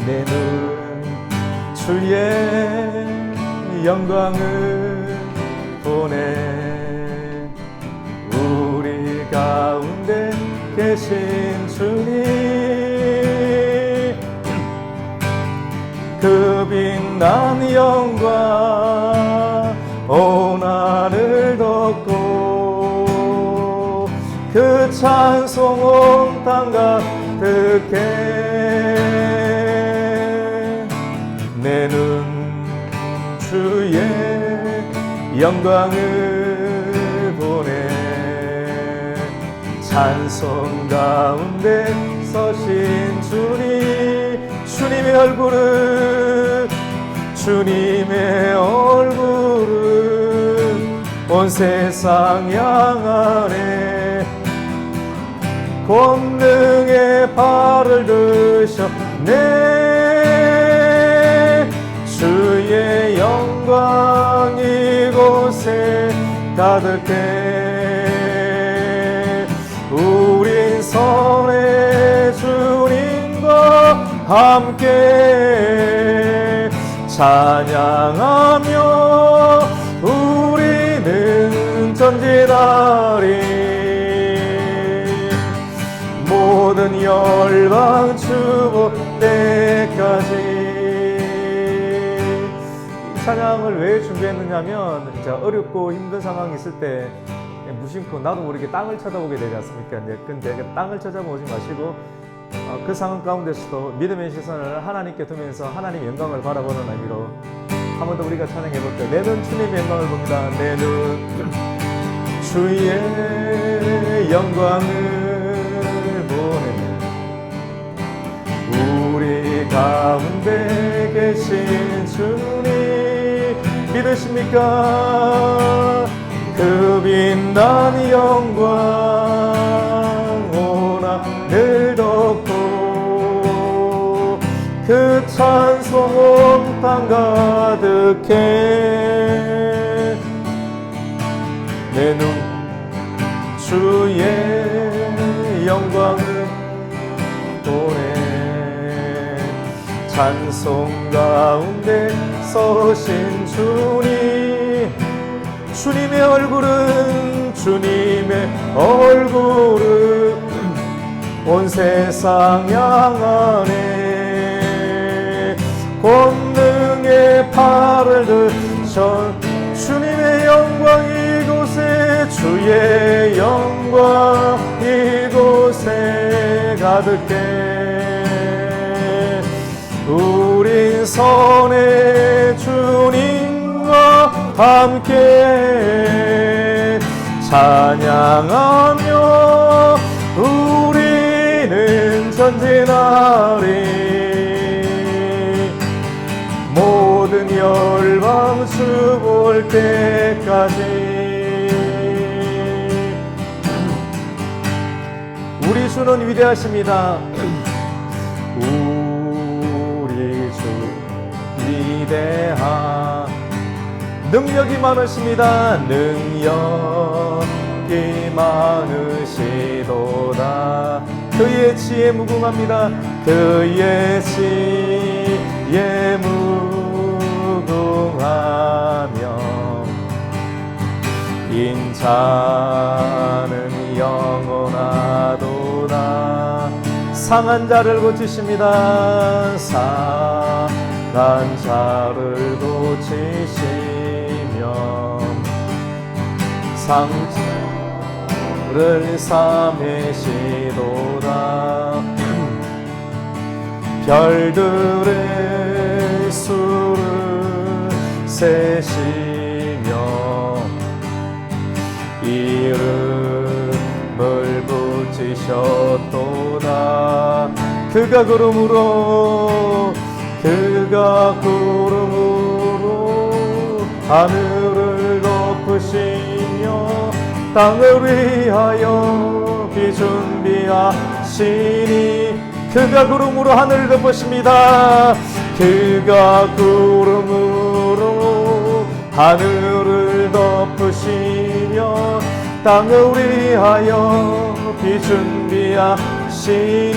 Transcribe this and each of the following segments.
내 눈 주의 영광을 보네. 우리 가운데 계신 주님, 그 빛난 영광 온 하늘 덮고 그 찬송 온 땅 가득해. 내 눈 주의 영광을 보네. 찬송 가운데 서신 주님, 주님의 얼굴은 온 세상 향하네. 권능의 발을 드셨네. 주의 영광 이곳에 가득해. 우린 선의 주님과 함께 찬양하며 우리는 전진하리. 모든 열방 주보 때까지. 이 찬양을 왜 준비했느냐면, 진짜 어렵고 힘든 상황이 있을 때 무심코 나도 모르게 땅을 쳐다보게 되지 않습니까? 근데 그 땅을 쳐다보지 마시고 그 상황 가운데서도 믿음의 시선을 하나님께 두면서 하나님 영광을 바라보는 의미로 한 번 더 우리가 찬양해 볼게요. 내 눈 주님의 영광을 봅니다. 내 눈 주의 영광을 보네. 우리 가운데 계신 주님 믿으십니까? 그 빛난 영광 온 하늘 덮고 그 찬송 온 땅 가득해. 내 눈 주의 영광을 보네. 찬송 가운데 서신 주님, 주님의 얼굴은 온 세상 향하네. 권능의 팔을 드셔. 주님의 영광 이곳에, 주의 영광 이곳에 가득해. 우린 선의 주님과 함께 찬양하며 우리는 전진하리. 모든 열방 주 볼 때까지. 우리 주는 위대하십니다. 우리 주 위대하. 능력이 많으십니다. 능력이 많으시도다. 그의 지혜 무궁합니다. 그의 지혜 무궁하며 인자는 영원하도다. 상한 자를 고치십니다. 상한 자를 고치시며 상처를 삼으시도다. 별들의 수를 세시며 이름을 붙이셨도다. 그가 구름으로 하늘을 덮으시며 땅을 위하여 비 준비하시니. 그가 구름으로 하늘을 덮으십니다. 그가 구름으로 하늘을 덮으시며 땅을 위하여 비 준비하시니.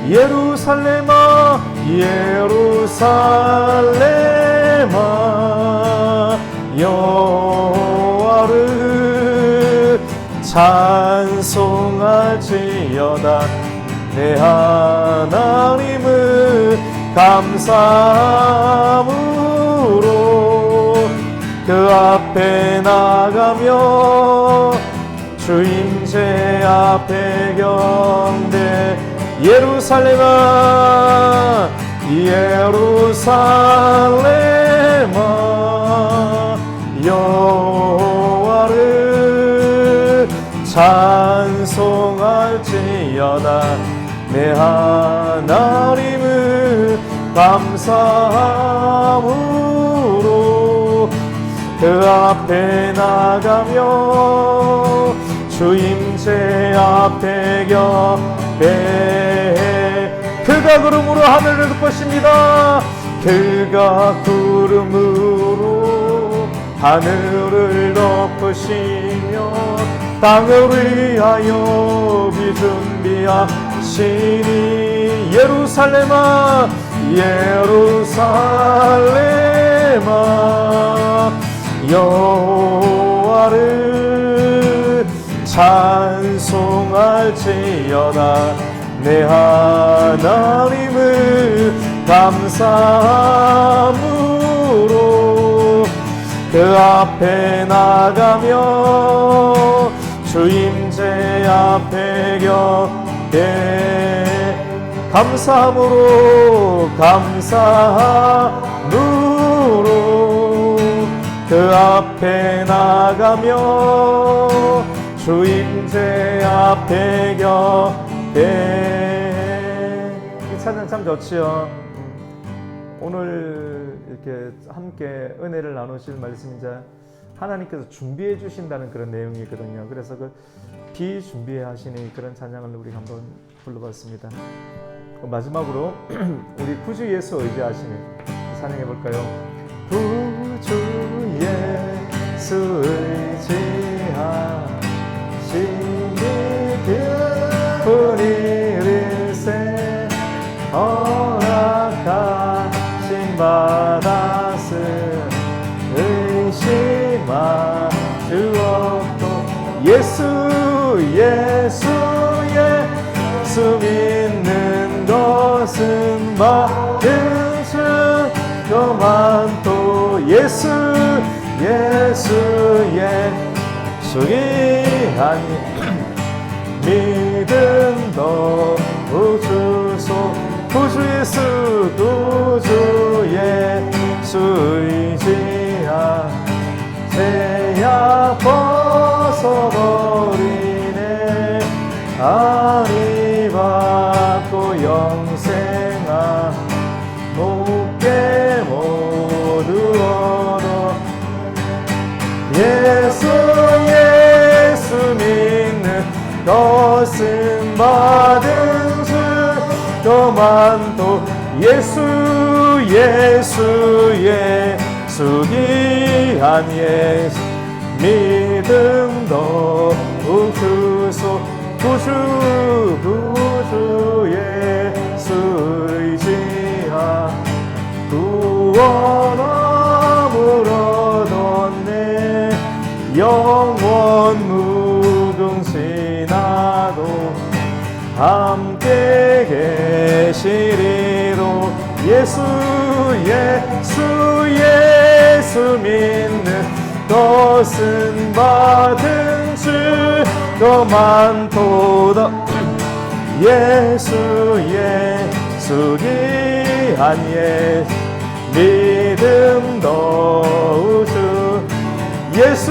예루살렘아 예루살렘아 여호와를 찬송할지어다. 내 하나님을 감사함으로 그 앞에 나가며 주임제 앞에 경배. 예루살렘아 예루살렘아 여호와를 찬송할지어다. 내 하나님을 감사함으로 그 앞에 나가며 주임제 앞에 경배해. 그가 구름으로 하늘을 덮으십니다. 그가 구름으로 하늘을 덮으시며 땅을 위하여 비 준비하시니. 예루살렘아 예루살렘아 여호와를 찬송할지어다. 내 하나님을 감사함으로 그 앞에 나가며 주임제 앞에 경배. 감사함으로 감사함으로 그 앞에 나가며 주임제 앞에 경배. 이 찬양 참 좋지요. 오늘 이렇게 함께 은혜를 나누실 말씀이 이제 하나님께서 준비해 주신다는 그런 내용이거든요. 그래서 그 비준비하시니 그런 찬양을 우리 한번 불러봤습니다. 마지막으로 우리 구주 예수 의지하시니 찬양해 볼까요? 구주 예수 의지하시니 기쁜 일일세 허락하신 받았으 의심할 수 없도. 예수 믿는 것은 받은 수고만 또. 예수의 수기하니 믿음도 우주소. 구주 예수 의지하 죄악 벗어버리네. 아리 받고 영생아 높게 모두 얻어. 예수 믿는 것은 받은 수고만 또. 예수의 수기한 예수 믿음도 우주소. 구주 예수 의지하 구원함을 얻었네. 영원 무궁신하도 함께 계시리로. 예수 믿는 것은 받은 수고만 도다. 예수의 수기한 예수 믿음도 우주. 예수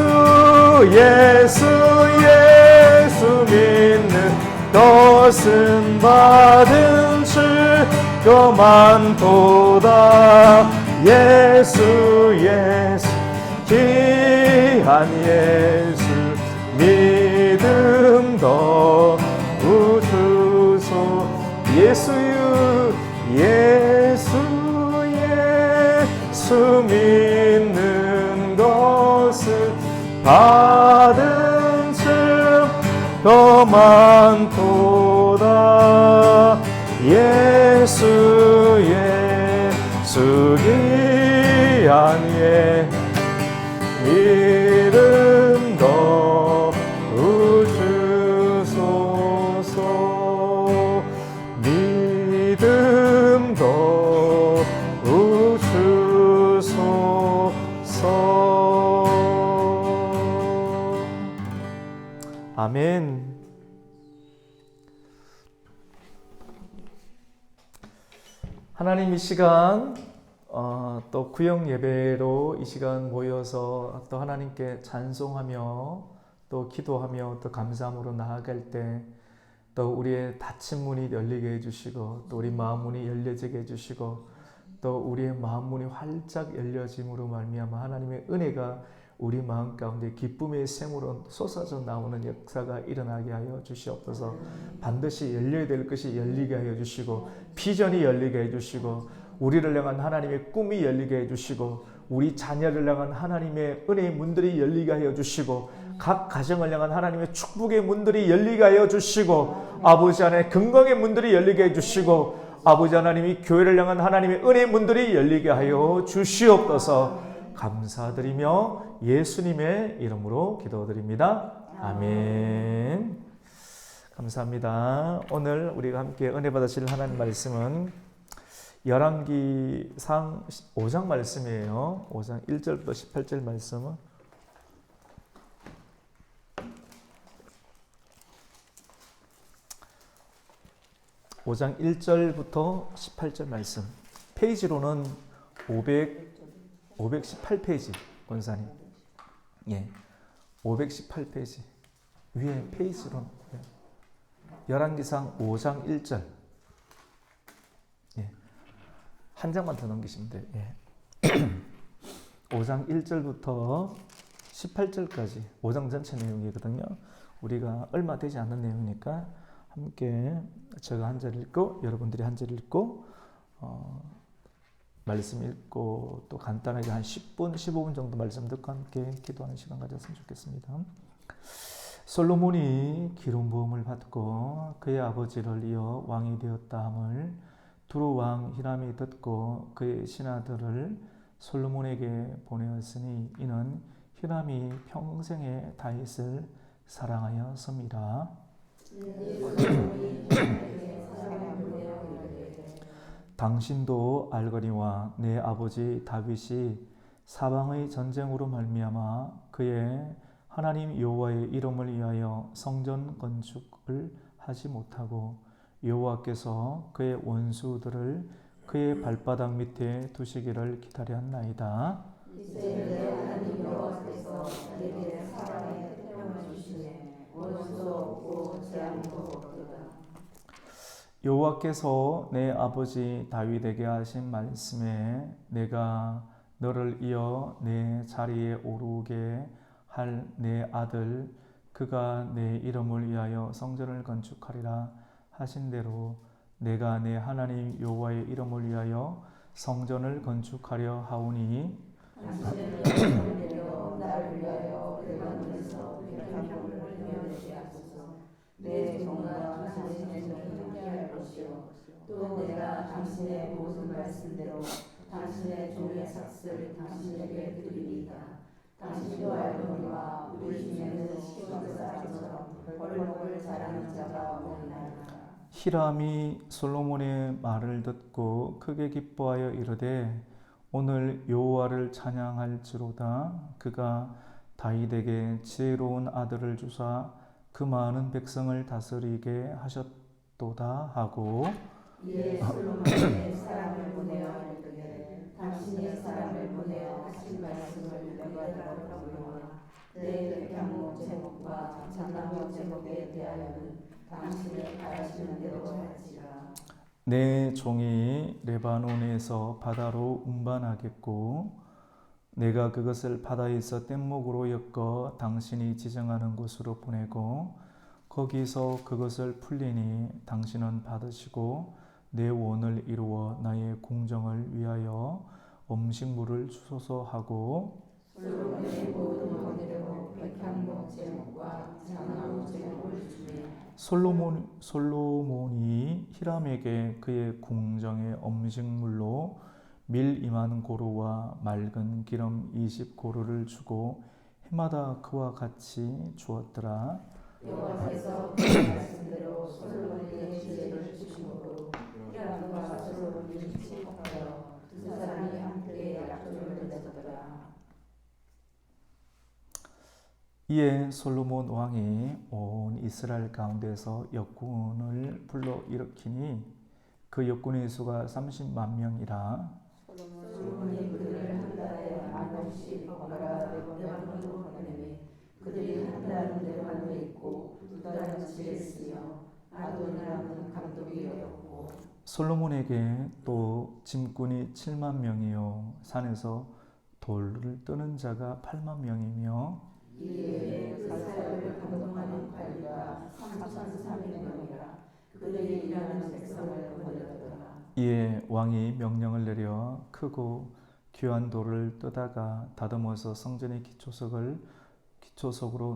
믿는 것은 받은 수고만 도다. 예수의 귀한 예수 믿음도 우주소. 예수 믿는 것은 받은 수고만 도다. 예수의 하나님 이 시간 또 구역 예배로 이 시간 모여서 또 하나님께 찬송하며 또 기도하며 또 감사함으로 나아갈 때 또 우리의 닫힌 문이 열리게 해주시고 또 우리 마음 문이 열려지게 해주시고 또 우리의 마음 문이 활짝 열려짐으로 말미암아 하나님의 은혜가 우리 마음 가운데 기쁨의 샘으로 쏟아져 나오는 역사가 일어나게 하여 주시옵소서. 반드시 열려야 될 것이 열리게 하여 주시고 비전이 열리게 해주시고 우리를 향한 하나님의 꿈이 열리게 해주시고 우리 자녀를 향한 하나님의 은혜의 문들이 열리게 하여 주시고 각 가정을 향한 하나님의 축복의 문들이 열리게 하여 주시고 아버지 하나님의 건강의 문들이 열리게 해주시고 아버지 하나님이 교회를 향한 하나님의 은혜의 문들이 열리게 하여 주시옵소서. 감사드리며 예수님의 이름으로 기도드립니다. 아멘. 감사합니다. 오늘 우리가 함께 은혜 받으실 하나님 말씀은 열왕기상 5장 말씀이에요. 5장 1절부터 18절 말씀은 (5장 1절부터 18절) 말씀. 페이지로는 518페이지 권사님. 예, 518페이지 위에 페이지로는 열왕기상 5장 1절. 예, 한 장만 더 넘기시면 돼요. 예. 5장 1절부터 18절까지 5장 전체 내용이거든요. 우리가 얼마 되지 않는 내용이니까 함께 제가 한 절 읽고 여러분들이 한 절 읽고 말씀 읽고 또 간단하게 한 10분 15분 정도 말씀 듣고 함께 기도하는 시간 가졌으면 좋겠습니다. 솔로몬이 기름 부음을 받고 그의 아버지를 이어 왕이 되었다 함을 두루 왕 히람이 듣고 그의 신하들을 솔로몬에게 보내었으니 이는 히람이 평생에 다윗을 사랑하였음이라. 당신도 알거니와 내 아버지 다윗이 사방의 전쟁으로 말미암아 그의 하나님 여호와의 이름을 위하여 성전 건축을 하지 못하고 여호와께서 그의 원수들을 그의 발바닥 밑에 두시기를 기다렸나이다. 이제 내 하나님 여호와께서 내게 사랑의 태평을 주시네 원수도 없고 재앙도 없도다. 여호와께서 내 아버지 다윗에게 하신 말씀에 내가 너를 이어 내 자리에 오르게 할 내 아들 그가 내 이름을 위하여 성전을 건축하리라 하신 대로 내가 내 하나님 여호와의 이름을 위하여 성전을 건축하려 하오니 당신은 내려 나를 위하여 레바논에서 백향목을 흘려내게 하소서. 내 종과 당신의 종이 함께할 것이요 또 내가 당신의 모든 말씀대로 당신의 종의 삭슬을 당신에게 드리리이다. 당신도 알거니와 우리 중에는 시온 사람처럼 벌목을 잘하는 자가 없느니라. 히람이 솔로몬의 말을 듣고 크게 기뻐하여 이르되 오늘 여호와를 찬양할지로다. 그가 다윗에게 지혜로운 아들을 주사 그 많은 백성을 다스리게 하셨도다 하고 이에 솔로몬이 사람을 보내어 이르되 당신이 사람을 보내어 하신 말씀을 내가 들었다고요. 내 백향목 제목과 장나무 제목에 대하여는 당신이 바라시는 대로 할지라. 내 종이 레바논에서 바다로 운반하겠고 내가 그것을 바다에서 뗏목으로 엮어 당신이 지정하는 곳으로 보내고 거기서 그것을 풀리니 당신은 받으시고 내 원을 이루어 나의 공정을 위하여 음식물을 주소서 하고 솔로몬의 모든 원대로 백향목 제목과 장나무 제목을 주매 솔로몬이 히람에게 그의 궁정의 음식물로 밀 2만 고루와 맑은 기름 20고루를 주고 해마다 그와 같이 주었더라. 여호와께서 그 말씀대로 솔로몬에게 지혜를 주심으로 히람과 솔로몬이 친목하여 두 사람이 함께 약조를 맺었더라. 이에 솔로몬 왕이 온 이스라엘 가운데서 역군을 불러 일으키니 그 역군의 수가 30만 명이라. 솔로몬이 그들을 한 달에 만 명씩 번갈아 레바논으로 보내매 그들이 한 달은 레바논에 있고 두 달은 집에 있으며 아도니람은 감독이 되었고. 솔로몬에게 또 짐꾼이 7만 명이요 산에서 돌을 뜨는 자가 8만 명이며 이에 그 사역을 감독하는 관리가 3,300명이라 그들이 일하는 백성을 보내더라. 이에 왕이 명령을 내려 크고 귀한 돌을 뜨다가 다듬어서 성전의 기초석으로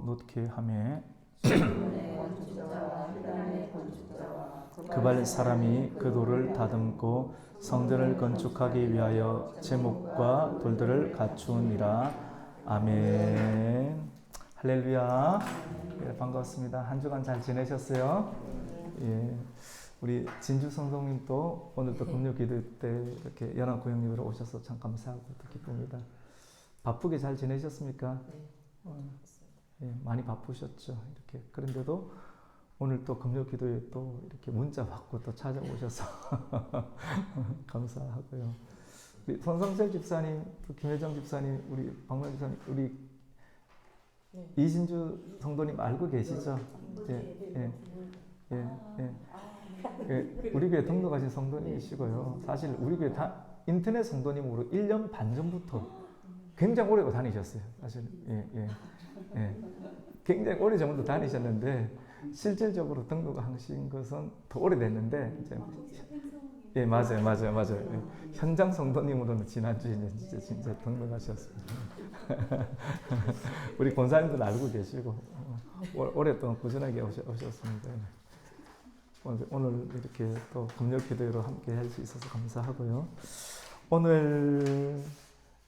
놓게 하매 솔로몬의 건축자와 히람의 건축자와 그발 사람이 그 돌을 다듬고 성전을 건축하기 위하여 제목과 돌들을 갖추니라. 아멘. 할렐루야. 예, 반갑습니다. 한 주간 잘 지내셨어요? 예. 우리 진주 성도님도 오늘도 금요 기도 때 이렇게 연합 구역으로 오셔서 참 감사하고 또 기쁩니다. 바쁘게 잘 지내셨습니까? 예, 많이 바쁘셨죠. 이렇게 그런데도 오늘 또 금요 기도에 또 이렇게 문자 받고 또 찾아오셔서 감사하고요. 우리 손성철 집사님, 또 김혜정 집사님, 우리 박명 집사님, 우리 이진주 성도님 알고 계시죠? 예, 우리 교회 등록하신 성도님이시고요. 사실 우리 교회 인터넷 성도님으로 1년 반 전부터 굉장히 오래 다니셨어요. 사실 굉장히 오래 전부터 다니셨는데 실질적으로 등록하신 것은 더 오래됐는데 이제 맞아요. 현장 성도님으로는 지난주에 진짜 등록하셨습니다. 우리 권사님들 알고 계시고 오랫동안 꾸준하게 오셨습니다. 오늘 이렇게 또 금요 기도회로 함께 할 수 있어서 감사하고요. 오늘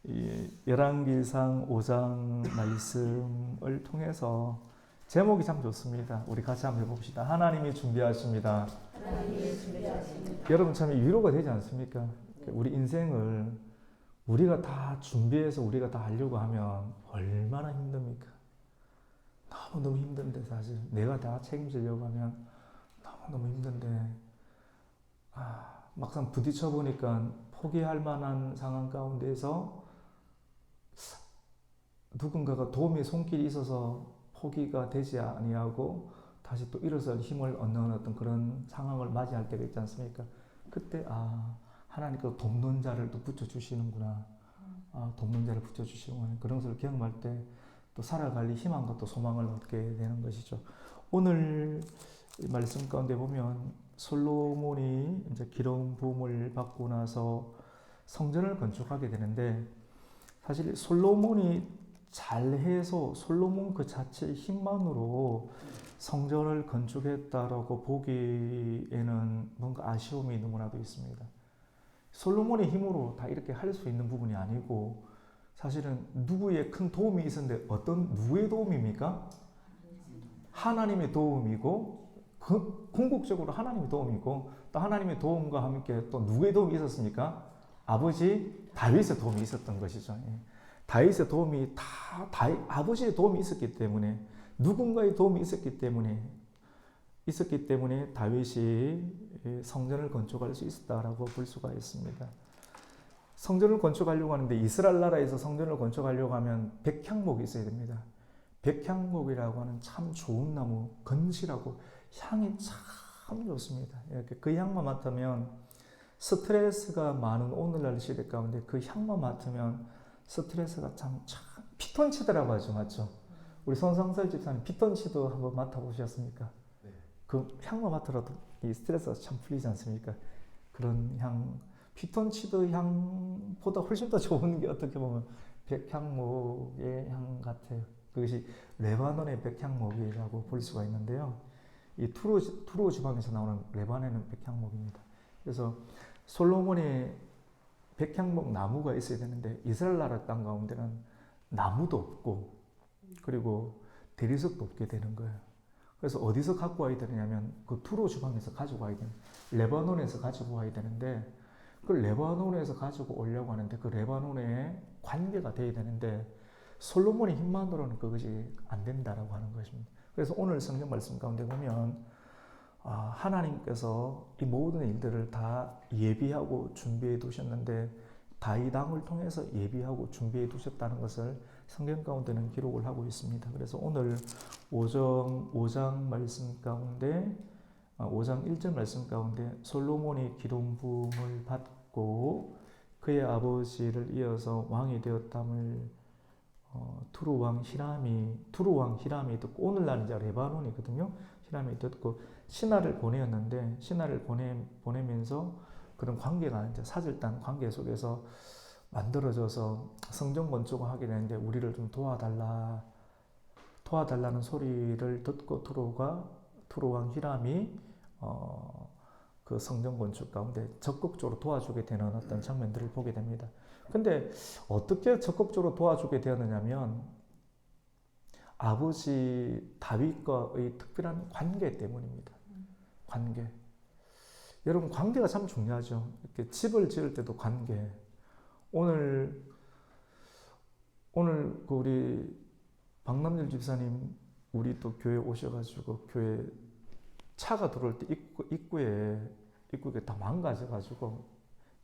이 열왕기상 5장 말씀을 통해서 제목이 참 좋습니다. 우리 같이 한번 해봅시다. 하나님이 준비하십니다. 여러분 참 위로가 되지 않습니까? 우리 인생을 우리가 다 준비해서 우리가 다 하려고 하면 얼마나 힘듭니까? 너무 힘든데 사실 내가 다 책임지려고 하면 너무 힘든데 막상 부딪혀 보니까 포기할 만한 상황 가운데서 누군가가 도움의 손길이 있어서 포기가 되지 아니하고 다시 또 일어설 힘을 얻는 어떤 그런 상황을 맞이할 때가 있지 않습니까? 그때 하나님께서 돕는 자를 또 붙여주시는구나. 돕는 자를 붙여주시는구나. 그런 것을 경험할 때 또 살아갈 희망과 또 소망을 얻게 되는 것이죠. 오늘 말씀 가운데 보면 솔로몬이 이제 기름 부음을 받고 나서 성전을 건축하게 되는데 사실 솔로몬이 잘해서 솔로몬 그 자체의 힘만으로 성전을 건축했다라고 보기에는 뭔가 아쉬움이 너무나도 있습니다. 솔로몬의 힘으로 다 이렇게 할 수 있는 부분이 아니고 사실은 누구의 큰 도움이 있었는데 누구의 도움입니까? 하나님의 도움이고 궁극적으로 하나님의 도움이고 또 하나님의 도움과 함께 또 누구의 도움이 있었습니까? 아버지 다윗의 도움이 있었던 것이죠. 다윗의 도움이 아버지의 도움이 있었기 때문에 누군가의 도움이 있었기 때문에 다윗이 성전을 건축할 수 있었다라고 볼 수가 있습니다. 성전을 건축하려고 하는데 이스라엘 나라에서 성전을 건축하려고 하면 백향목이 있어야 됩니다. 백향목이라고 하는 참 좋은 나무, 건실하고 향이 참 좋습니다. 그 향만 맡으면 스트레스가 많은 오늘날 시대 가운데 그 향만 맡으면 스트레스가 참 피톤치드라고 하죠, 맞죠? 우리 손성설 집사님 피톤치드 한번 맡아보셨습니까? 네. 그 향만 맡더라도 이 스트레스가 참 풀리지 않습니까? 그런 향, 피톤치드 향보다 훨씬 더 좋은 게 어떻게 보면 백향목의 향 같아요. 그것이 레바논의 백향목이라고 볼 수가 있는데요. 이 투로 지방에서 나오는 레바논의 백향목입니다. 그래서 솔로몬이 백향목 나무가 있어야 되는데 이스라엘 나라 땅 가운데는 나무도 없고 그리고 대리석도 없게 되는 거예요. 그래서 어디서 갖고 와야 되냐면 그 투로 지방에서 가지고 와야 되는 레바논에서 가지고 와야 되는데 그 레바논에서 가지고 오려고 하는데 그 레바논에 관계가 돼야 되는데 솔로몬의 힘만으로는 그것이 안 된다라고 하는 것입니다. 그래서 오늘 성경 말씀 가운데 보면 하나님께서 이 모든 일들을 다 예비하고 준비해 두셨는데 다윗왕을 통해서 예비하고 준비해 두셨다는 것을 성경 가운데는 기록을 하고 있습니다. 그래서 오늘 5장 말씀 가운데 5장 1절 말씀 가운데 솔로몬이 기름 부음을 받고 그의 아버지를 이어서 왕이 되었담을 투르왕 히람이 듣고, 오늘날 이제 레바논이거든요. 히람이 듣고 신하를 보내었는데, 신하를 보내면서 그런 관계가 이제 사절단 관계 속에서 만들어져서 성전 건축을 하게 되는데 우리를 좀 도와달라는 소리를 듣고 투르왕 히람이 그 성전 건축 가운데 적극적으로 도와주게 되는 어떤 장면들을 보게 됩니다. 근데 어떻게 적극적으로 도와주게 되었느냐면 아버지 다윗과의 특별한 관계 때문입니다. 관계. 여러분, 관계가 참 중요하죠. 이렇게 집을 지을 때도 관계. 오늘 그 우리 박남열 집사님 우리 또 교회 오셔가지고 교회 차가 들어올 때 입구에 다 망가져가지고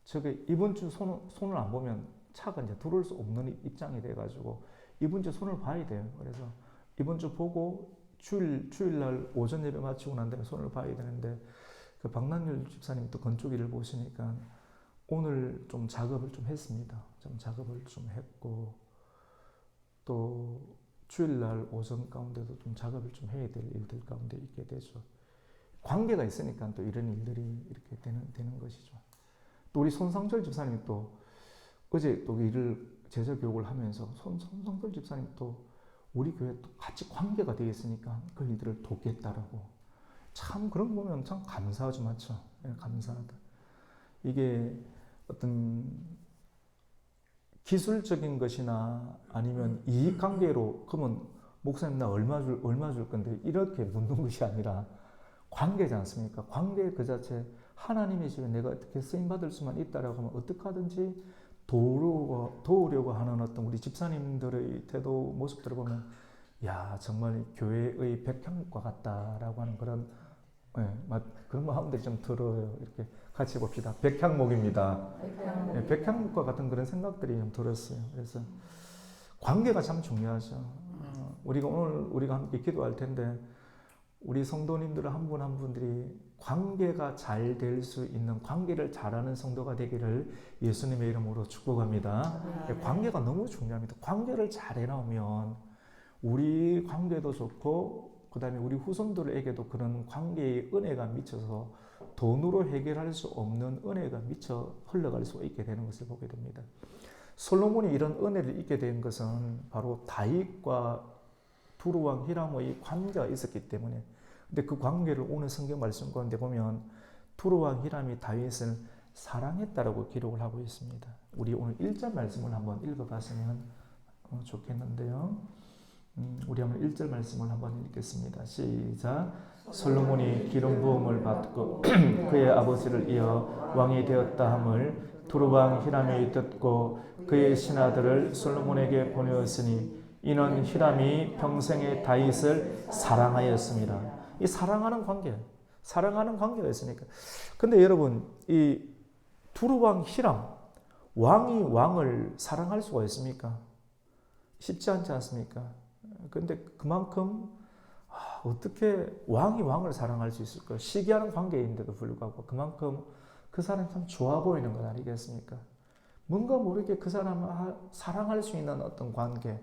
저게 이번 주 손을 안 보면 차가 이제 들어올 수 없는 입장이 돼가지고 이번 주 손을 봐야 돼요. 그래서 이번 주 보고 주일날 오전 예배 마치고 난 다음에 손을 봐야 되는데 그 박남열 집사님 또 건축 일을 보시니까 오늘 좀 작업을 좀 했습니다. 좀 작업을 좀 했고 또 주일날 오전 가운데도 좀 작업을 좀 해야 될 일들 가운데 있게 되죠. 관계가 있으니까 또 이런 일들이 이렇게 되는 것이죠. 또 우리 손상철 집사님이 또 어제 또 일을 제자 교육을 하면서 손상철 집사님 또 우리 교회 또 같이 관계가 되어 있으니까 그 일들을 돕겠다라고. 참 그런 거 보면 참 감사하죠, 맞죠? 네, 감사하다. 이게 어떤 기술적인 것이나 아니면 이익관계로 그러면 목사님 나 얼마 줄 건데 이렇게 묻는 것이 아니라 관계지 않습니까? 관계 그 자체 하나님의 집에 내가 어떻게 쓰임받을 수만 있다라고 하면 어떻게 하든지 도우려고 하는 어떤 우리 집사님들의 태도 모습들을 보면 야 정말 교회의 백향목과 같다라고 하는 그런 그런 마음들이 좀 들어요. 이렇게 같이 봅시다. 백향목입니다. 백향목과 같은 그런 생각들이 좀 들었어요. 그래서 관계가 참 중요하죠. 우리가 함께 기도할 텐데 우리 성도님들 한 분 한 분들이 관계가 잘 될 수 있는 관계를 잘하는 성도가 되기를 예수님의 이름으로 축복합니다. 관계가 너무 중요합니다. 관계를 잘 해놓으면 우리 관계도 좋고 그 다음에 우리 후손들에게도 그런 관계의 은혜가 미쳐서 돈으로 해결할 수 없는 은혜가 미쳐 흘러갈 수 있게 되는 것을 보게 됩니다. 솔로몬이 이런 은혜를 잊게 된 것은 바로 다윗과 두루왕 히람의 관계가 있었기 때문에. 근데 그 관계를 오늘 성경 말씀 가운데 보면 두루왕 히람이 다윗을 사랑했다라고 기록을 하고 있습니다. 우리 오늘 1절 말씀을 한번 읽어봤으면 좋겠는데요. 우리 한번 1절 말씀을 한번 읽겠습니다. 시작. 솔로몬이 기름 부음을 받고 그의 아버지를 이어 왕이 되었다 함을 두루왕 히람이 듣고 그의 신하들을 솔로몬에게 보내었으니 이는 히람이 평생에 다윗을 사랑하였습니다. 이 사랑하는 관계가 있으니까. 근데 여러분, 이 두루왕 히람, 왕이 왕을 사랑할 수가 있습니까? 쉽지 않지 않습니까? 근데 그만큼 어떻게 왕이 왕을 사랑할 수 있을까? 시기하는 관계인데도 불구하고 그만큼 그 사람이 참 좋아 보이는 것 아니겠습니까? 뭔가 모르게 그 사람을 사랑할 수 있는 어떤 관계.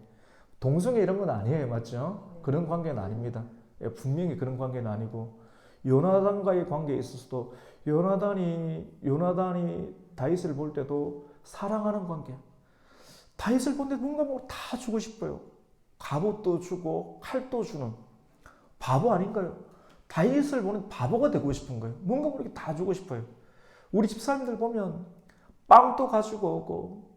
동성애 이런 건 아니에요. 맞죠? 그런 관계는 아닙니다. 분명히 그런 관계는 아니고 요나단과의 관계에 있어서도 요나단이 다윗을 볼 때도 사랑하는 관계. 다윗을 볼 때 뭔가 다 주고 싶어요. 갑옷도 주고 칼도 주는 바보 아닌가요? 다윗을 보는 바보가 되고 싶은 거예요. 뭔가 모르게 다 주고 싶어요. 우리 집사님들 보면 빵도 가지고 오고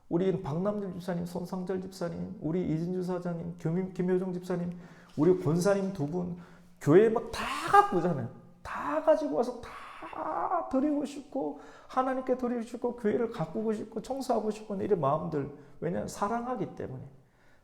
우리 박남길 집사님, 손상절 집사님, 우리 이진주 사장님, 김효정 집사님, 우리 권사님 두 분 교회에 다 갖고 오잖아요. 다 가지고 와서 다 드리고 싶고 하나님께 드리고 싶고 교회를 가꾸고 싶고 청소하고 싶고 이런 마음들. 왜냐하면 사랑하기 때문에.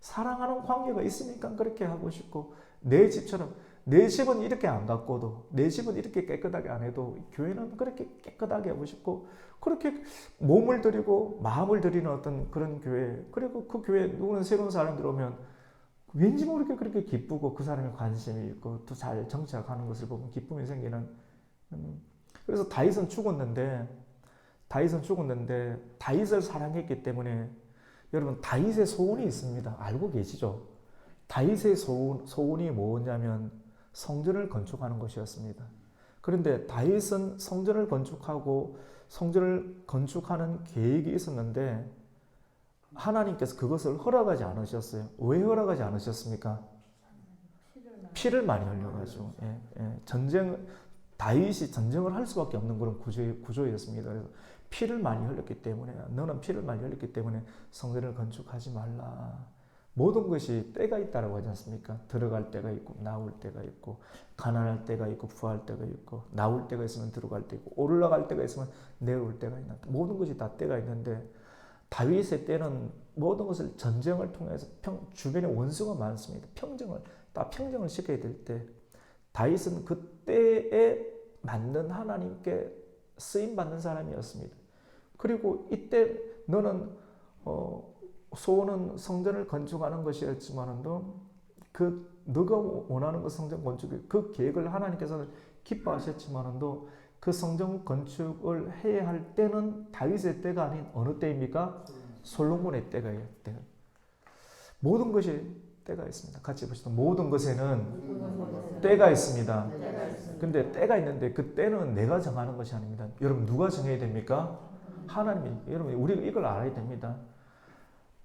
사랑하는 관계가 있으니까 그렇게 하고 싶고 내 집처럼 내 집은 이렇게 안 가꿔도, 내 집은 이렇게 깨끗하게 안 해도 교회는 그렇게 깨끗하게 하고 싶고, 그렇게 몸을 들이고 마음을 들이는 어떤 그런 교회, 그리고 그 교회에 누구는 새로운 사람들 오면 왠지 모르게 그렇게 기쁘고 그 사람에 관심이 있고 또 잘 정착하는 것을 보면 기쁨이 생기는. 그래서 다윗은 죽었는데 다윗을 사랑했기 때문에, 여러분 다윗의 소원이 있습니다. 알고 계시죠? 다윗의 소원이 뭐냐면 성전을 건축하는 것이었습니다. 그런데 다윗은 성전을 건축하는 계획이 있었는데 하나님께서 그것을 허락하지 않으셨어요. 왜 허락하지 않으셨습니까? 피를 많이 흘려가지고. 다윗이 전쟁을 할 수밖에 없는 그런 구조였습니다. 그래서 너는 피를 많이 흘렸기 때문에 성전을 건축하지 말라. 모든 것이 때가 있다라고 하지 않습니까? 들어갈 때가 있고 나올 때가 있고, 가난할 때가 있고 부할 때가 있고, 나올 때가 있으면 들어갈 때 있고, 올라갈 때가 있으면 내려올 때가 있는, 모든 것이 다 때가 있는데, 다윗의 때는 모든 것을 전쟁을 통해서 주변에 원수가 많습니다. 평정을 시켜야 될 때, 다윗은 그 때에 맞는 하나님께 쓰임 받는 사람이었습니다. 그리고 이때 너는 소원은 성전을 건축하는 것이었지만도 너가 원하는 그 성전 건축, 그 계획을 하나님께서는 기뻐하셨지만도 그 성전 건축을 해야 할 때는 다윗의 때가 아닌 어느 때입니까? 솔로몬의 때가예요. 모든 것이 때가 있습니다. 같이 보시죠. 모든 것에는 때가 있습니다. 근데 때가 있는데 그 때는 내가 정하는 것이 아닙니다. 여러분 누가 정해야 됩니까? 하나님이. 여러분 우리가 이걸 알아야 됩니다.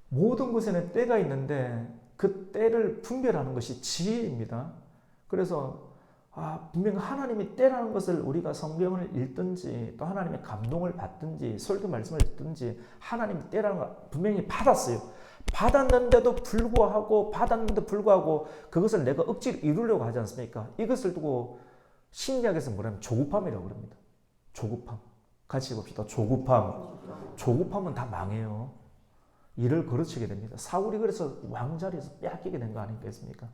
모든 것에는 때가 있는데 그 때를 분별하는 것이 지혜입니다. 그래서 분명 하나님이 때라는 것을 우리가 성경을 읽든지 또 하나님의 감동을 받든지 설교 말씀을 듣든지 하나님이 때라는 걸 분명히 받았어요. 받았는데도 불구하고 그것을 내가 억지로 이루려고 하지 않습니까? 이것을 두고 신약에서 뭐냐면 조급함이라고 그럽니다. 조급함. 같이 봅시다. 조급함은 다 망해요. 일을 거르치게 됩니다. 사울이 그래서 왕자리에서 빼앗기게 된 거 아니겠습니까?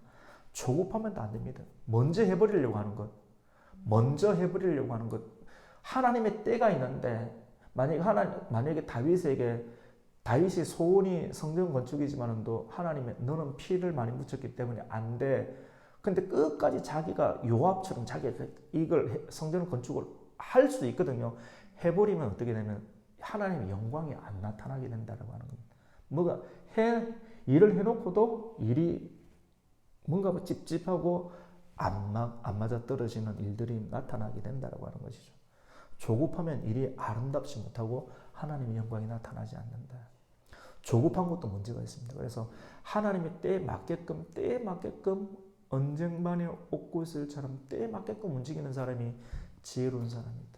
조급하면 다 안 됩니다. 먼저 해버리려고 하는 것. 하나님의 때가 있는데 만약에 다윗의 소원이 성전 건축이지만도 하나님의 너는 피를 많이 묻혔기 때문에 안 돼. 근데 끝까지 자기가 요압처럼 자기가 이걸 성전 건축을 할 수도 있거든요. 해버리면 어떻게 되면 하나님의 영광이 안 나타나게 된다고 하는 겁니다. 일을 해놓고도 일이 뭔가 찝찝하고 안 맞아 떨어지는 일들이 나타나게 된다고 하는 것이죠. 조급하면 일이 아름답지 못하고 하나님의 영광이 나타나지 않는다. 조급한 것도 문제가 있습니다. 그래서 하나님의 때에 맞게끔 언쟁반의 옥구슬처럼 때에 맞게끔 움직이는 사람이 지혜로운 사람입니다.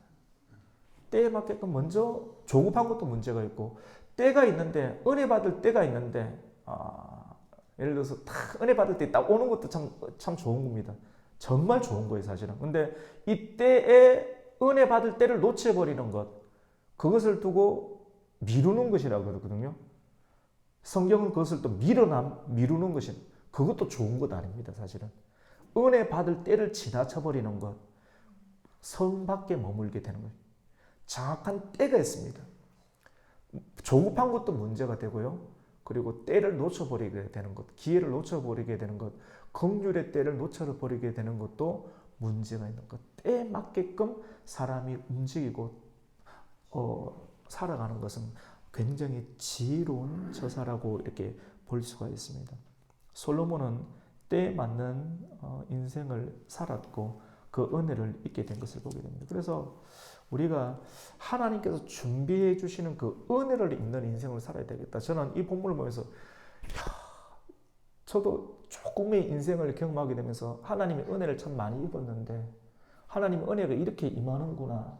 때에 맞게끔 먼저 조급한 것도 문제가 있고 때가 있는데 은혜 받을 때가 있는데 예를 들어서 딱 은혜 받을 때 딱 오는 것도 참 좋은 겁니다. 정말 좋은 거예요 사실은. 근데 이 때에 은혜 받을 때를 놓쳐버리는 것, 그것을 두고 미루는 것이라고 그러거든요. 성경은 그것을 또 미루는 것이 그것도 좋은 것 아닙니다 사실은. 은혜 받을 때를 지나쳐버리는 것, 성 밖에 머물게 되는 것, 정확한 때가 있습니다. 조급한 것도 문제가 되고요. 그리고 때를 놓쳐버리게 되는 것, 기회를 놓쳐버리게 되는 것, 긍휼의 때를 놓쳐버리게 되는 것도 문제가 있는 것. 때에 맞게끔 사람이 움직이고 살아가는 것은 굉장히 지혜로운 처사라고 이렇게 볼 수가 있습니다. 솔로몬은 때에 맞는 인생을 살았고 그 은혜를 잊게 된 것을 보게 됩니다. 그래서 우리가 하나님께서 준비해 주시는 그 은혜를 입는 인생을 살아야 되겠다. 저는 이 본문을 보면서 저도 조금의 인생을 경험하게 되면서 하나님의 은혜를 참 많이 입었는데 하나님의 은혜가 이렇게 임하는구나.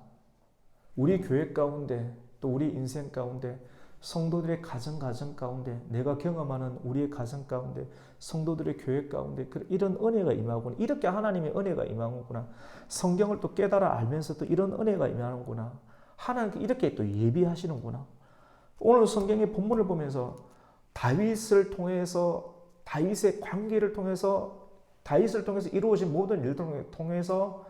우리 교회 가운데 또 우리 인생 가운데 성도들의 가정 가운데 내가 경험하는 우리의 가정 가운데 성도들의 교회 가운데 이런 은혜가 임하구나. 이렇게 하나님의 은혜가 임하는구나. 성경을 또 깨달아 알면서도 이런 은혜가 임하는구나. 하나님께 이렇게 또 예비하시는구나. 오늘 성경의 본문을 보면서 다윗의 관계를 통해서 다윗을 통해서 이루어진 모든 일들을 통해서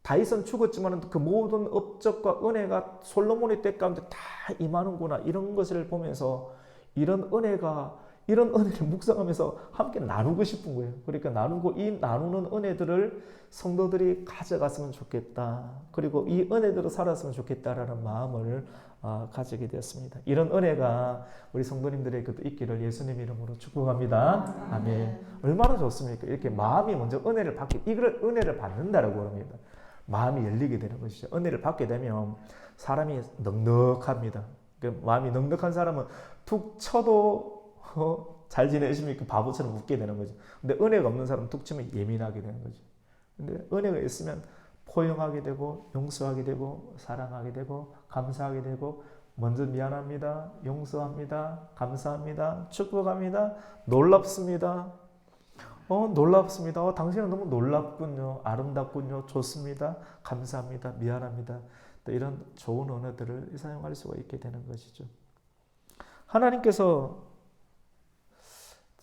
다윗은 죽었지만 그 모든 업적과 은혜가 솔로몬의 때 가운데 다 임하는구나, 이런 것을 보면서 이런 은혜를 묵상하면서 함께 나누고 싶은 거예요. 그러니까 이 나누는 은혜들을 성도들이 가져갔으면 좋겠다. 그리고 이 은혜대로 살았으면 좋겠다라는 마음을 가지게 되었습니다. 이런 은혜가 우리 성도님들에게도 있기를 예수님 이름으로 축복합니다. 아멘. 얼마나 좋습니까? 이렇게 마음이 먼저 이걸 은혜를 받는다라고 합니다. 마음이 열리게 되는 것이죠. 은혜를 받게 되면 사람이 넉넉합니다. 마음이 넉넉한 사람은 툭 쳐도 잘 지내십니까? 바보처럼 웃게 되는 거죠. 근데 은혜가 없는 사람은 툭 치면 예민하게 되는 거죠. 근데 은혜가 있으면 포용하게 되고, 용서하게 되고, 사랑하게 되고, 감사하게 되고, 먼저 미안합니다, 용서합니다, 감사합니다, 축복합니다, 놀랍습니다. 놀랍습니다. 당신은 너무 놀랍군요. 아름답군요. 좋습니다. 감사합니다. 미안합니다. 또 이런 좋은 언어들을 사용할 수가 있게 되는 것이죠. 하나님께서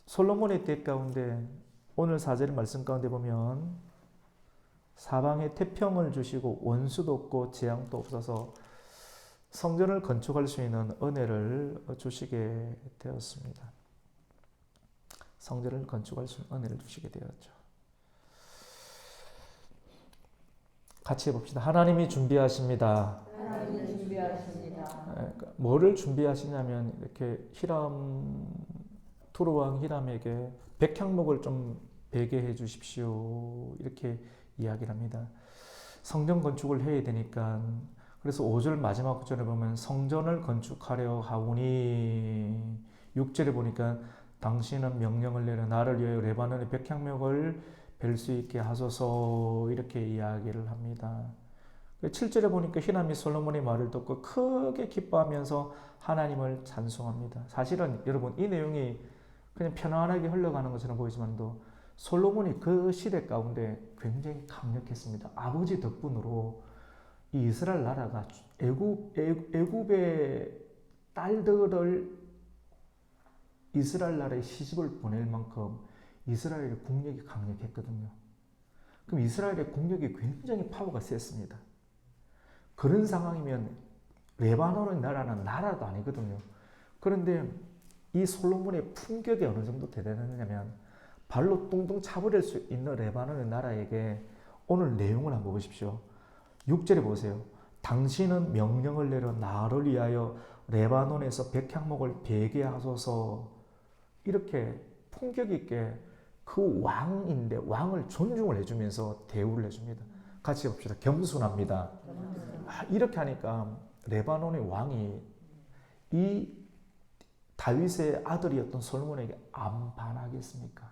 솔로몬의 때 가운데 오늘 4절 말씀 가운데 보면 사방에 태평을 주시고 원수도 없고 재앙도 없어서 성전을 건축할 수 있는 은혜를 주시게 되었습니다. 성전을 건축할 수 있는 은혜를 주시게 되었죠. 같이 해봅시다. 하나님이 준비하십니다. 하나님이 준비하십니다. 뭐를 준비하시냐면 이렇게 두로왕 히람에게 백향목을 좀 베게 해 주십시오, 이렇게 이야기를 합니다. 성전 건축을 해야 되니까. 그래서 5절 마지막 구절에 보면 성전을 건축하려 하오니, 6절에 보니까 당신은 명령을 내려 나를 위하여 레바논의 백향목을 벨 수 있게 하소서, 이렇게 이야기를 합니다. 7절에 보니까 히람이 솔로몬의 말을 듣고 크게 기뻐하면서 하나님을 찬송합니다. 사실은 여러분, 이 내용이 그냥 편안하게 흘러가는 것처럼 보이지만도 솔로몬이 그 시대 가운데 굉장히 강력했습니다. 아버지 덕분으로 이 이스라엘 나라가 애굽의 딸들을 이스라엘 나라에 시집을 보낼 만큼 이스라엘의 국력이 강력했거든요. 그럼 이스라엘의 국력이 굉장히 파워가 셌습니다. 그런 상황이면 레바논의 나라는 나라도 아니거든요. 그런데 이 솔로몬의 품격이 어느 정도 대단했냐면 발로 뚱뚱 차버릴 수 있는 레바논의 나라에게 오늘 내용을 한번 보십시오. 6절에 보세요. 당신은 명령을 내려 나를 위하여 레바논에서 백향목을 베게 하소서, 이렇게 품격 있게 그 왕인데 왕을 존중을 해주면서 대우를 해줍니다. 같이 봅시다. 겸손합니다. 이렇게 하니까 레바논의 왕이 이 다윗의 아들이었던 솔로몬에게 안 반하겠습니까?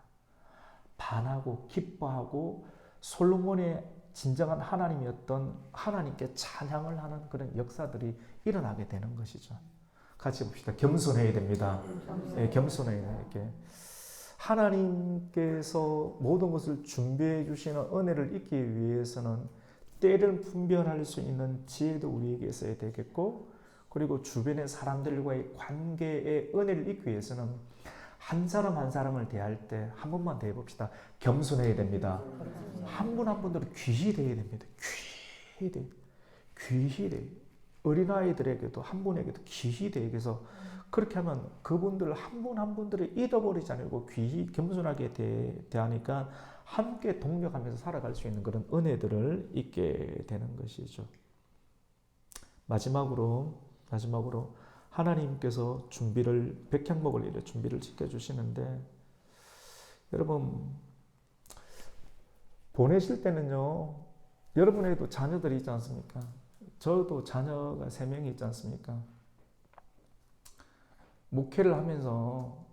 반하고 기뻐하고 솔로몬의 진정한 하나님이었던 하나님께 찬양을 하는 그런 역사들이 일어나게 되는 것이죠. 같이 봅시다. 겸손해야 됩니다. 네, 겸손해야 돼요. 이렇게 하나님께서 모든 것을 준비해 주시는 은혜를 잊기 위해서는 때를 분별할 수 있는 지혜도 우리에게 있어야 되겠고, 그리고 주변의 사람들과의 관계의 은혜를 잊기 위해서는 한 사람 한 사람을 대할 때 한 번만 더 해봅시다. 겸손해야 됩니다. 한 분 한 분들은 귀히 돼야 됩니다. 귀히 돼. 어린아이들에게도 한 분에게도 귀히 돼. 그래서 그렇게 하면 그분들 한 분 한 분들을 잃어버리지 않고 귀히 겸손하게 대하니까 함께 동력하면서 살아갈 수 있는 그런 은혜들을 잊게 되는 것이죠. 마지막으로 하나님께서 백향목을 이래 준비를 지켜주시는데, 여러분 보내실 때는요, 여러분에게도 자녀들이 있지 않습니까? 저도 자녀가 3명이 있지 않습니까? 목회를 하면서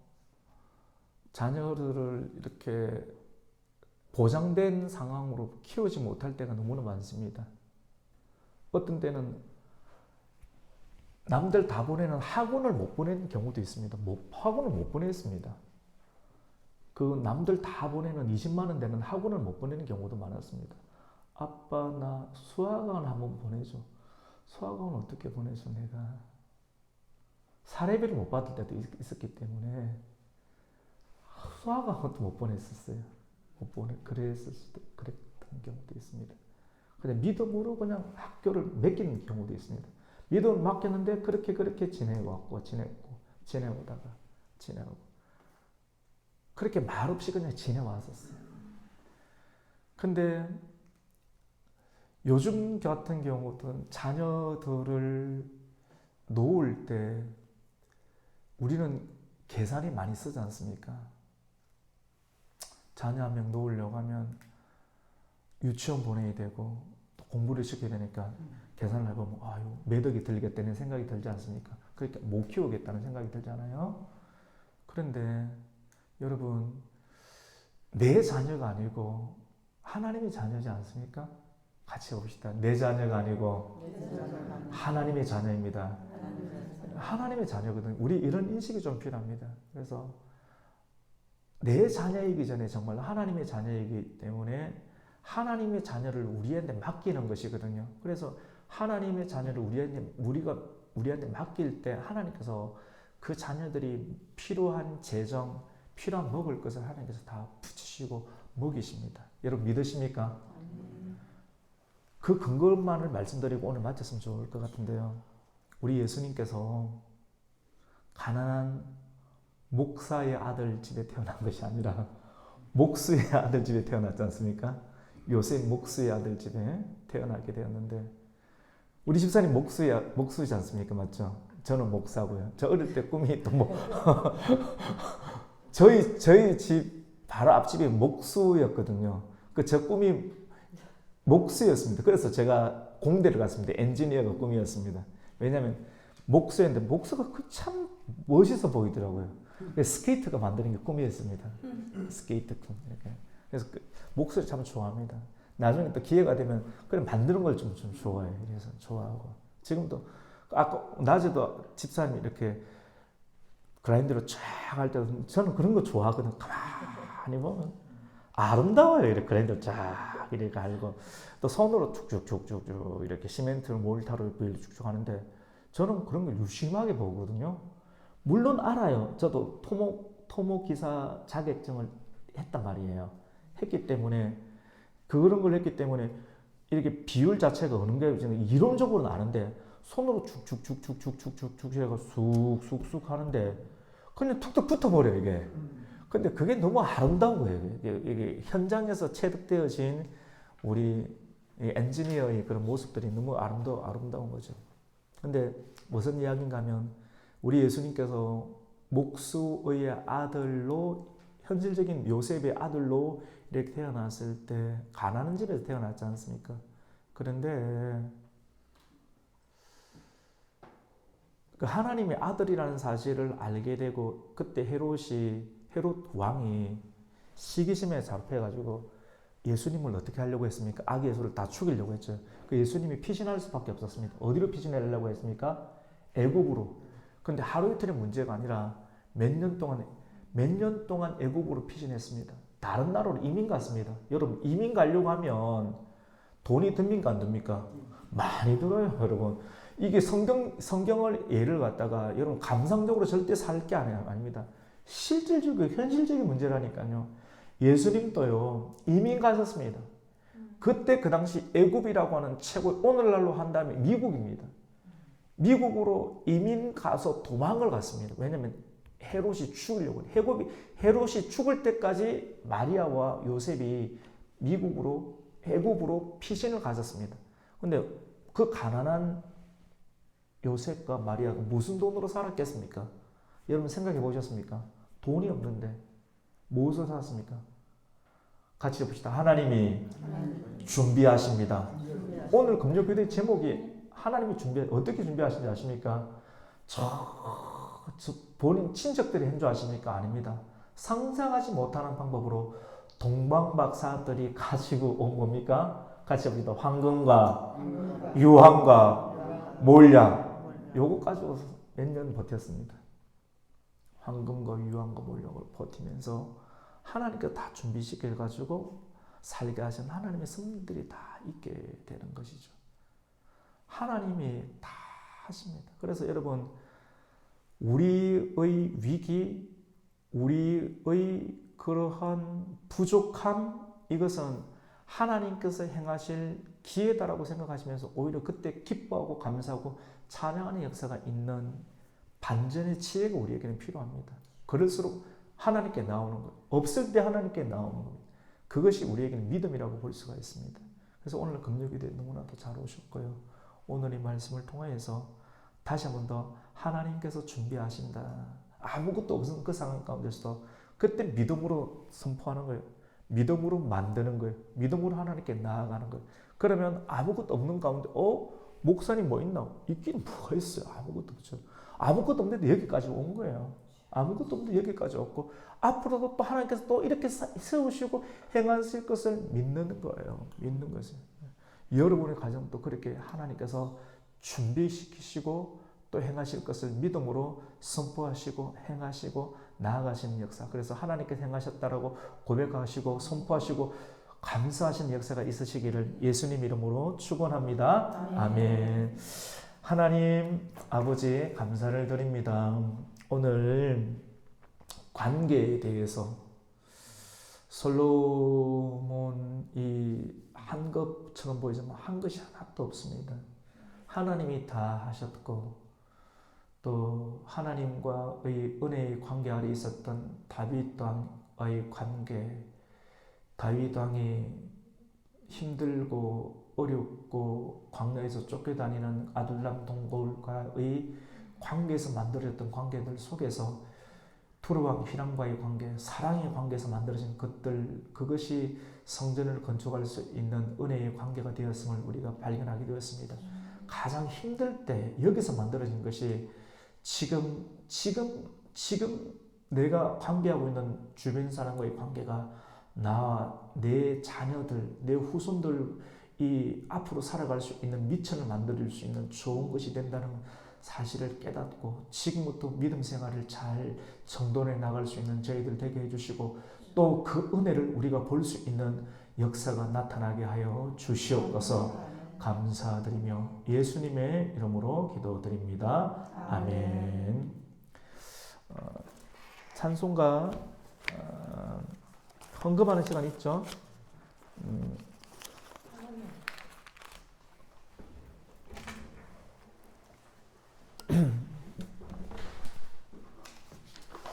자녀들을 이렇게 보장된 상황으로 키우지 못할 때가 너무나 많습니다. 어떤 때는 남들 다 보내는 학원을 못 보내는 경우도 있습니다. 학원을 못 보냈습니다. 그 남들 다 보내는 20만 원 되는 학원을 못 보내는 경우도 많았습니다. 아빠, 나 수학원 한번 보내줘. 수학원 어떻게 보내줘? 내가 사례비를 못 받을 때도 있었기 때문에 수학원도 못 보냈었어요. 못 보내 그랬을 수도 그랬던 경우도 있습니다. 그냥 믿음으로 그냥 학교를 맡기는 경우도 있습니다. 믿음을 맡겼는데 그렇게 지내고 지내오다가 그렇게 말없이 그냥 지내왔었어요. 근데 요즘 같은 경우는 자녀들을 놓을 때 우리는 계산이 많이 쓰지 않습니까? 자녀 한 명 놓으려고 하면 유치원 보내야 되고 또 공부를 시켜야 되니까 계산을 해보면 아유 매덕이 들겠다는 생각이 들지 않습니까? 그러니까 못 키우겠다는 생각이 들잖아요. 그런데 여러분 내 자녀가 아니고 하나님의 자녀지 않습니까? 같이 봅시다. 내 자녀가 아니고 하나님의 자녀입니다. 하나님의 자녀거든요. 우리 이런 인식이 좀 필요합니다. 그래서 내 자녀이기 전에 정말 하나님의 자녀이기 때문에 하나님의 자녀를 우리한테 맡기는 것이거든요. 그래서 하나님의 자녀를 우리한테 맡길 때 하나님께서 그 자녀들이 필요한 재정, 필요한 먹을 것을 하나님께서 다 붙이시고 먹이십니다. 여러분 믿으십니까? 그 근거만을 말씀드리고 오늘 마쳤으면 좋을 것 같은데요. 우리 예수님께서 가난한 목사의 아들 집에 태어난 것이 아니라 목수의 아들 집에 태어났지 않습니까? 요셉 목수의 아들 집에 태어나게 되었는데 우리 집사님 목수이지 않습니까? 맞죠? 저는 목사고요. 저 어릴 때 꿈이 또 저희 집 바로 앞집이 목수였거든요. 저 꿈이 목수였습니다. 그래서 제가 공대를 갔습니다. 엔지니어가 꿈이었습니다. 왜냐하면 목수였는데 목수가 참 멋있어 보이더라고요. 스케이트가 만드는 게 꿈이었습니다. 스케이트 꿈 이렇게. 그래서 목수를 참 좋아합니다. 나중에 또 기회가 되면 그래 만드는 걸 좀 좋아해요. 그래서 좋아하고 지금도 아까 낮에도 집사님이 이렇게 그라인더로 쫙 할 때도 저는 그런 거 좋아하거든요. 가만히 보면 아름다워요. 이렇게 그라인더로 쫙 이렇게 갈고 또 손으로 쭉쭉쭉쭉 이렇게 시멘트를 몰타로 쭉쭉 하는데 저는 그런 걸 유심하게 보거든요. 물론 알아요. 저도 토목 기사 자격증을 했단 말이에요. 했기 때문에 그런 걸 했기 때문에 이렇게 비율 자체가 어느 게 이론적으로는 아는데 손으로 쭉쭉쭉쭉쭉쭉쭉 해가 쑥쑥쑥 하는데 그냥 툭툭 붙어버려 이게. 근데 그게 너무 아름다운 거예요. 이게 현장에서 체득되어진 우리 엔지니어의 그런 모습들이 너무 아름다운 거죠. 근데 무슨 이야기인가 하면 우리 예수님께서 목수의 아들로 현실적인 요셉의 아들로 이렇게 태어났을 때 가난한 집에서 태어났지 않습니까? 그런데 그 하나님의 아들이라는 사실을 알게 되고 그때 헤롯 왕이 시기심에 잡혀가지고 예수님을 어떻게 하려고 했습니까? 아기 예수를 다 죽이려고 했죠. 그 예수님이 피신할 수밖에 없었습니다. 어디로 피신하려고 했습니까? 애굽으로. 근데 하루 이틀의 문제가 아니라 몇 년 동안 애굽으로 피신했습니다. 다른 나라로 이민 갔습니다. 여러분 이민 가려고 하면 돈이 듭니까 안 듭니까? 많이 들어요, 여러분. 이게 성경을 예를 갖다가 여러분 감상적으로 절대 살 게 아닙니다. 실질적이고 현실적인 문제라니까요. 예수님도요 이민 가셨습니다. 그때 그 당시 애굽이라고 하는 최고 오늘날로 한다면 미국입니다. 미국으로 이민 가서 도망을 갔습니다. 왜냐하면 헤롯이 죽으려고 헤롯이 죽을 때까지 마리아와 요셉이 애굽으로 피신을 가졌습니다. 근데 그 가난한 요셉과 마리아가 무슨 돈으로 살았겠습니까? 여러분 생각해 보셨습니까? 돈이 없는데 무엇을 살았습니까? 같이 봅시다. 하나님이 준비하십니다. 오늘 금요교대 제목이 하나님이 어떻게 준비하신지 아십니까? 본인 친척들이 한 줄 아십니까? 아닙니다. 상상하지 못하는 방법으로 동방박사들이 가지고 온 겁니까? 같이 봅시다. 황금과 유황과 몰약 요거 가지고 몇 년 버텼습니다. 황금과 유황과 몰약을 버티면서 하나님께서 다 준비시켜가지고 살게 하신 하나님의 성들이 다 있게 되는 것이죠. 하나님이 다 하십니다. 그래서 여러분 우리의 위기, 우리의 그러한 부족함, 이것은 하나님께서 행하실 기회다라고 생각하시면서 오히려 그때 기뻐하고 감사하고 찬양하는 역사가 있는 반전의 지혜가 우리에게는 필요합니다. 그럴수록 하나님께 나오는 것, 없을 때 하나님께 나오는 것, 그것이 우리에게는 믿음이라고 볼 수가 있습니다. 그래서 오늘 금요일에 너무나도 잘 오셨고요. 오늘 이 말씀을 통하여서 다시 한 번 더 하나님께서 준비하신다. 아무것도 없는 그 상황 가운데서도 그때 믿음으로 선포하는 거예요. 믿음으로 만드는 거예요. 믿음으로 하나님께 나아가는 거예요. 그러면 아무것도 없는 가운데 목사님 뭐 있나? 있긴 뭐가 있어요. 아무것도 없죠. 아무것도 없는데 여기까지 온 거예요. 아무것도 없는데 여기까지 왔고 앞으로도 또 하나님께서 또 이렇게 세우시고 행하실 것을 믿는 거예요. 믿는 것을. 여러분의 가정도 그렇게 하나님께서 준비시키시고 또 행하실 것을 믿음으로 선포하시고 행하시고 나아가시는 역사. 그래서 하나님께서 행하셨다라고 고백하시고 선포하시고 감사하시는 역사가 있으시기를 예수님 이름으로 축원합니다. 아멘. 하나님 아버지 감사를 드립니다. 오늘 관계에 대해서 솔로몬이 한 것처럼 보이지만 한 것이 하나도 없습니다. 하나님이 다 하셨고 또 하나님과의 은혜의 관계 아래 있었던 다윗 왕의 관계, 다윗 왕이 힘들고 어렵고 광야에서 쫓겨다니는 아둘람 동굴과의 관계에서 만들어졌던 관계들 속에서 두루왕 히람과의 관계, 사랑의 관계에서 만들어진 것들, 그것이 성전을 건축할 수 있는 은혜의 관계가 되었음을 우리가 발견하게 되었습니다. 가장 힘들 때 여기서 만들어진 것이 지금 내가 관계하고 있는 주변 사람과의 관계가 나와 내 자녀들, 내 후손들이 앞으로 살아갈 수 있는 미천을 만들 수 있는 좋은 것이 된다는 사실을 깨닫고 지금부터 믿음 생활을 잘 정돈해 나갈 수 있는 저희들 되게 해주시고 또 그 은혜를 우리가 볼 수 있는 역사가 나타나게 하여 주시옵소서. 감사드리며 예수님의 이름으로 기도드립니다. 아멘. 찬송가 헌금하는 시간 있죠?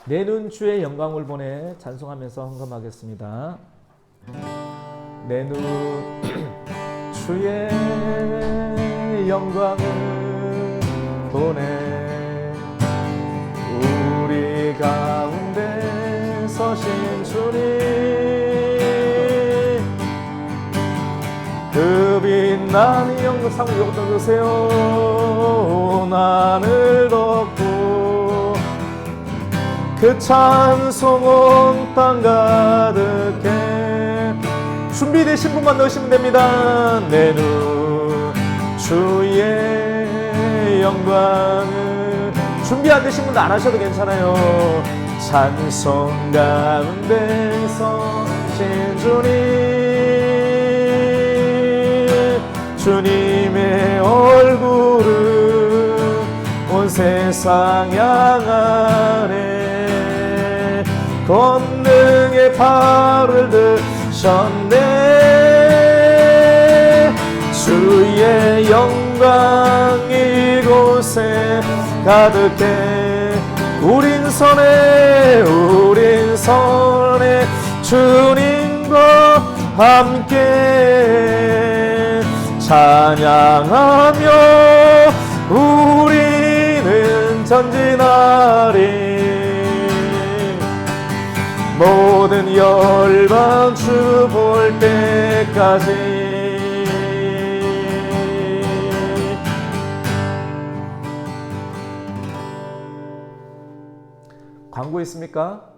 내 눈 주의 영광을 보내 찬송하면서 헌금하겠습니다. 내 눈 주의 영광을 보내 우리 가운데 서신 주님 그 빛나는 영광 상을 요거 던져주세요. 나를 덮고 그 찬송 온 땅 가득해. 준비되신 분만 넣으시면 됩니다. 내 눈 주의 영광을. 준비 안 되신 분은 안 하셔도 괜찮아요. 찬송 가운데 서신 주님의 얼굴을 온 세상 향하네. 권능의 팔을 드셨네. 주의 영광 이곳에 가득해. 우린 선해 주님과 함께 찬양하며 우리는 전진하리. 모든 열방 주 볼 때까지. 광고 있습니까?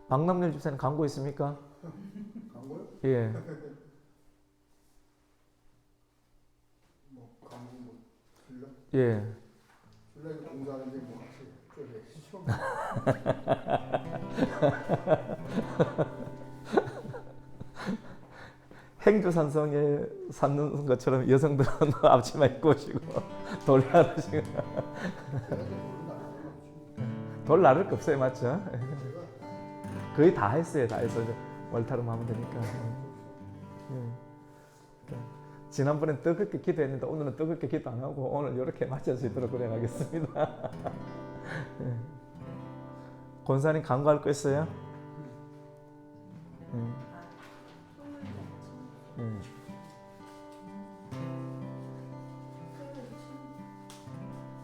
박남렬 집사님 광고 있습니까? 광고요? 예. 뭐 광고 뭐 빌려? 예. 빌려 공사하는데 뭐 하세요? 그래 시험. 행주산성에 사는 것처럼 여성들은 앞치마 입고 오시고 돌 나르시고. 돌 나를 거 없어요, 맞죠? 제가 거의 다 했어요. 다 해서 이제 월타름 하면 되니까. 지난번엔 뜨겁게 기도했는데 오늘은 뜨겁게 기도 안 하고 오늘 이렇게 맞을 수 있도록 그래야겠습니다. 권사님 간구할 거 있어요?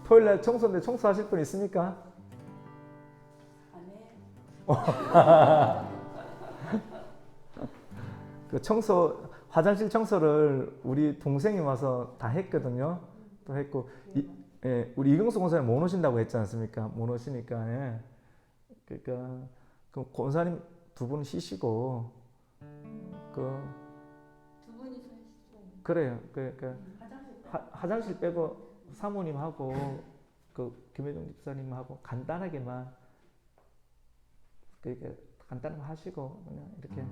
토요일날 청소인데 청소하실 분 있습니까? 그 청소 화장실 청소를 우리 동생이 와서 다 했거든요. 또 했고 우리 이경수 권사님 못 오신다고 했지 않습니까? 못 오시니까 그러니까 그 권사님 두 분 쉬시고 그 두 분이서 하시죠. 그래요. 그러니까 화장실 빼고 사모님하고 그 김혜정 집사님하고 간단하게만 그러니까 간단하게 하시고 그냥 이렇게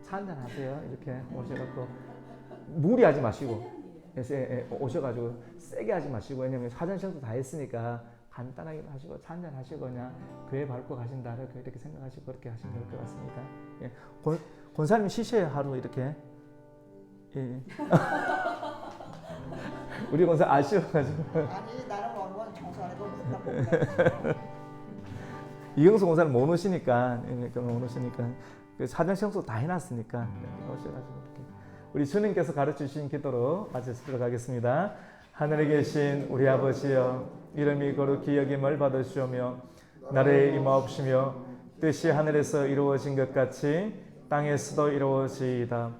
차 한잔 하세요. 이렇게 오셔갖고 무리하지 마시고 오셔가지고 세게 하지 마시고 왜냐면 화장실도 다 했으니까 간단하게 하시고 차 한잔 하시고 그냥 교회 밟고 가신다 이렇게 생각하시고 그렇게 하시면 될 것 같습니다. 권사님 쉬셔야 하루 이렇게. 우리 권사 아쉬워가지고. 아니 나는 원건 청소하는 거 못하고. 이경수 권사는 못 오시니까 못 오시니까 화장실 청소 다 해놨으니까 오셔가지고 이렇게. 우리 주님께서 가르쳐 주신 기도로 마치도록 하겠습니다. 하늘에 계신 우리 아버지여 이름이 거룩히 여김을 받으시오며 나라에 임하옵시며 뜻이 하늘에서 이루어진 것 같이 땅에서도 이루어지이다.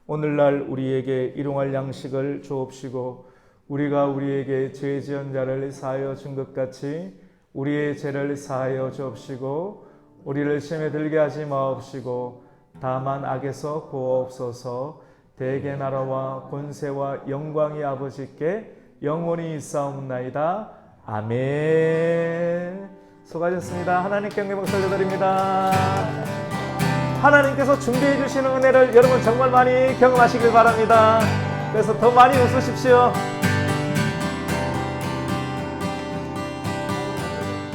오늘날 우리에게 일용할 양식을 주옵시고 우리가 우리에게 죄 지은 자를 사하여 준 것 같이 우리의 죄를 사하여 주옵시고 우리를 시험에 들게 하지 마옵시고 다만 악에서 구하옵소서. 대개 나라와 권세와 영광이 아버지께 영원히 있사옵나이다. 아멘. 수고하셨습니다. 하나님께 영광 돌려드립니다. 하나님께서 준비해 주시는 은혜를 여러분 정말 많이 경험하시길 바랍니다. 그래서 더 많이 웃으십시오.